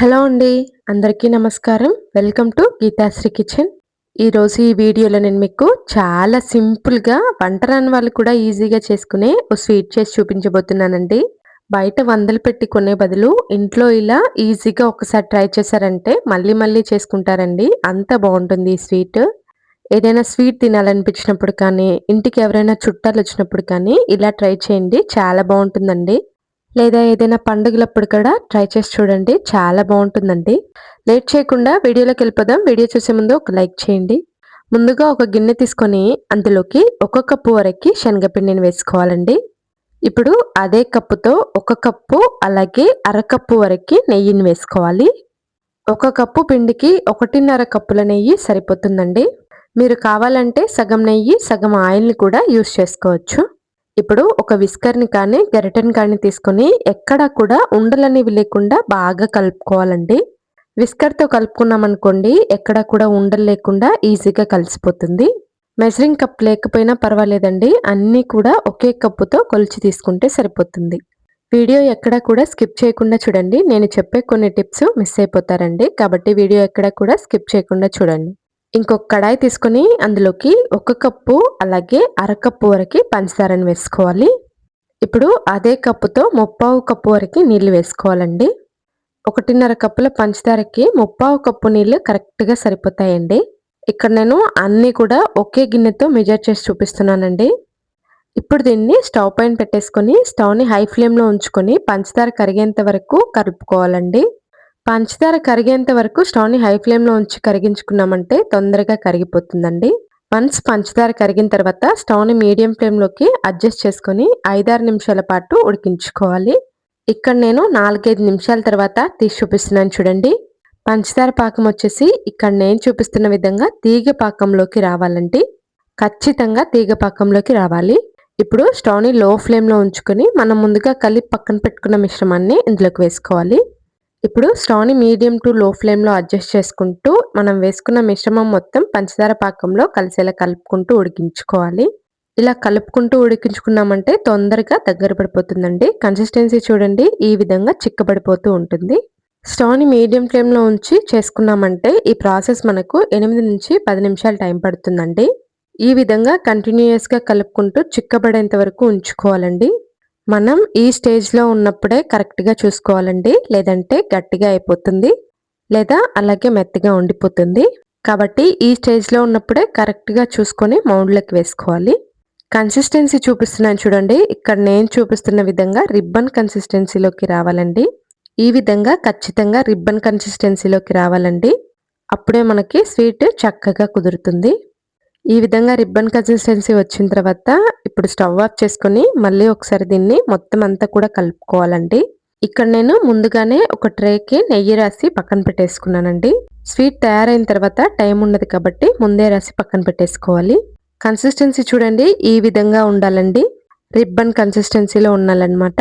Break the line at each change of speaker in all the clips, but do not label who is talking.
Hello అండి. అందరికీ నమస్కారం. Welcome to Geethasri kitchen. ఈరోజు ఈ వీడియోలో నేను మీకు చాలా సింపుల్‌గా వంట రాని వాళ్ళు కూడా ఈజీగా చేసుకునే ఓ స్వీట్ చేసి చూపించబోతున్నానండి. బయట వందలు పెట్టి కొనే బదులు ఇంట్లో ఇలా ఈజీగా ఒకసారి ట్రై చేశారంటే మళ్ళీ మళ్ళీ చేసుకుంటారండి. అంత బావుంటుంది ఈ స్వీట్. ఏదైనా స్వీట్ తినాలనిపించినప్పుడు కానీ, ఇంటికి ఎవరైనా చుట్టాలొచ్చినప్పుడు కానీ ఇలా ట్రై చేయండి. చాలా బావుంటుందండి. లేదా ఏదైనా పండుగలప్పుడు కూడా ట్రై చేసి చూడండి. చాలా బావుంటుందండి. లేట్ చేయకుండా వీడియోలోకెళ్ళిపోదాం. వీడియో చూసే ముందు ఒక లైక్ చేయండి. ముందుగా ఒక గిన్నె తీసుకొని అందులోకి ఒక కప్పు వరకి శనగపిండిని వేసుకోవాలండి. ఇప్పుడు అదే కప్పుతో ఒక కప్పు అలాగే అరకప్పు వరకి నెయ్యిని వేసుకోవాలి. ఒక కప్పు పిండికి 1.5 కప్పుల నెయ్యి సరిపోతుందండి. మీరు కావాలంటే సగం నెయ్యి, సగం ఆయిల్‌ని కూడా యూజ్ చేసుకోవచ్చు. ఇప్పుడు ఒక విస్కర్‌ని కానీ, గరిటెని కానీ తీసుకొని ఎక్కడా కూడా ఉండలనేవి లేకుండా బాగా కలుపుకోవాలండి. విస్కర్‌తో కలుపుకున్నామనుకోండి ఎక్కడా కూడా ఉండలు లేకుండా ఈజీగా కలిసిపోతుంది. మెజరింగ్ కప్ లేకపోయినా పర్వాలేదండి. అన్నీ కూడా ఒకే కప్పుతో కొలిచి తీసుకుంటే సరిపోతుంది. వీడియో ఎక్కడా కూడా స్కిప్ చేయకుండా చూడండి. నేను చెప్పే కొన్ని టిప్స్ మిస్ అయిపోతారండి. కాబట్టి వీడియో ఎక్కడా కూడా స్కిప్ చేయకుండా చూడండి. ఇంకొక కడాయి తీసుకొని అందులోకి ఒక కప్పు అలాగే అరకప్పు వరకు పంచదారని వేసుకోవాలి. ఇప్పుడు అదే కప్పుతో ముప్పావు కప్పు వరకు నీళ్లు వేసుకోవాలండి. 1.5 కప్పుల పంచదారకి ముప్పావు కప్పు నీళ్లు కరెక్ట్‌గా సరిపోతాయండి. ఇక్కడ నేను అన్నీ కూడా ఒకే గిన్నెతో మెజర్ చేసి చూపిస్తున్నానండి. ఇప్పుడు దీన్ని స్టవ్ పైన పెట్టేసుకొని స్టవ్‌ని హై ఫ్లేమ్‌లో ఉంచుకొని పంచదార కరిగేంత వరకు కలుపుకోవాలండి. పంచదార కరిగేంత వరకు స్టవ్‌ని హై ఫ్లేమ్‌లో ఉంచి కరిగించుకున్నామంటే తొందరగా కరిగిపోతుందండి. వన్స్ పంచదార కరిగిన తర్వాత స్టవ్‌ని మీడియం ఫ్లేమ్‌లోకి అడ్జస్ట్ చేసుకొని 5, 6 నిమిషాల పాటు ఉడికించుకోవాలి. ఇక్కడ నేను 4, 5 నిమిషాల తర్వాత తీసి చూపిస్తున్నాను చూడండి. పంచదార పాకం వచ్చేసి ఇక్కడ నేను చూపిస్తున్న విధంగా తీగ పాకంలోకి రావాలండి. ఖచ్చితంగా తీగ పాకంలోకి రావాలి. ఇప్పుడు స్టవ్‌ని లో ఫ్లేమ్‌లో ఉంచుకొని మనం ముందుగా కలిపి పక్కన పెట్టుకున్న మిశ్రమాన్ని ఇందులోకి వేసుకోవాలి. ఇప్పుడు స్టవ్‌ని మీడియం టు లో ఫ్లేమ్‌లో అడ్జస్ట్ చేసుకుంటూ మనం వేసుకున్న మిశ్రమం మొత్తం పంచదార పాకంలో కలిసేలా కలుపుకుంటూ ఉడికించుకోవాలి. ఇలా కలుపుకుంటూ ఉడికించుకున్నామంటే తొందరగా దగ్గర పడిపోతుందండి. కన్సిస్టెన్సీ చూడండి ఈ విధంగా చిక్కబడిపోతూ ఉంటుంది. స్టవ్‌ని మీడియం ఫ్లేమ్‌లో ఉంచి చేసుకున్నామంటే ఈ ప్రాసెస్ మనకు 8-10 నిమిషాలు టైం పడుతుందండి. ఈ విధంగా కంటిన్యూయస్‌గా కలుపుకుంటూ చిక్కబడేంత వరకు ఉంచుకోవాలండి. మనం ఈ స్టేజ్‌లో ఉన్నప్పుడే కరెక్ట్‌గా చూసుకోవాలండి. లేదంటే గట్టిగా అయిపోతుంది. లేదా అలాగే మెత్తగా ఉండిపోతుంది. కాబట్టి ఈ స్టేజ్‌లో ఉన్నప్పుడే కరెక్ట్‌గా చూసుకొని మౌల్డ్‌లోకి వేసుకోవాలి. కన్సిస్టెన్సీ చూపిస్తున్నాను చూడండి. ఇక్కడ నేను చూపిస్తున్న విధంగా రిబ్బన్ కన్సిస్టెన్సీలోకి రావాలండి. ఈ విధంగా ఖచ్చితంగా రిబ్బన్ కన్సిస్టెన్సీలోకి రావాలండి. అప్పుడే మనకి స్వీట్ చక్కగా కుదురుతుంది. ఈ విధంగా రిబ్బన్ కన్సిస్టెన్సీ వచ్చిన తర్వాత ఇప్పుడు స్టవ్ ఆఫ్ చేసుకొని మళ్ళీ ఒకసారి దీన్ని మొత్తం అంతా కూడా కలుపుకోవాలండి. ఇక్కడ నేను ముందుగానే ఒక ట్రేకి నెయ్యి రాసి పక్కన పెట్టేసుకున్నానండి. స్వీట్ తయారైన తర్వాత టైం ఉండదు కాబట్టి ముందే రాసి పక్కన పెట్టేసుకోవాలి. కన్సిస్టెన్సీ చూడండి ఈ విధంగా ఉండాలండి. రిబ్బన్ కన్సిస్టెన్సీలో ఉండాలన్నమాట.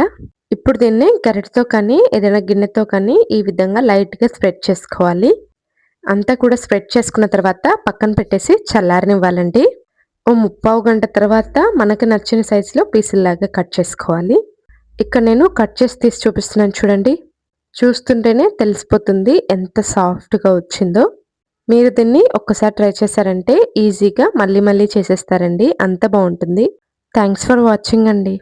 ఇప్పుడు దీన్ని గరిటెతో కానీ ఏదైనా గిన్నెతో కానీ ఈ విధంగా లైట్‌గా స్ప్రెడ్ చేసుకోవాలి. అంతా కూడా స్ప్రెడ్ చేసుకున్న తర్వాత పక్కన పెట్టేసి చల్లారనివ్వాలండి. ఓ ముప్పావు గంట తర్వాత మనకు నచ్చిన సైజులో పీసుల్లాగా కట్ చేసుకోవాలి. ఇక్కడ నేను కట్ చేసి తీసి చూపిస్తున్నాను చూడండి. చూస్తుంటేనే తెలిసిపోతుంది ఎంత సాఫ్ట్‌గా వచ్చిందో. మీరు దీన్ని ఒక్కసారి ట్రై చేశారంటే ఈజీగా మళ్ళీ మళ్ళీ చేసేస్తారండి. అంత బావుంటుంది. థాంక్స్ ఫర్ వాచింగ్ అండి.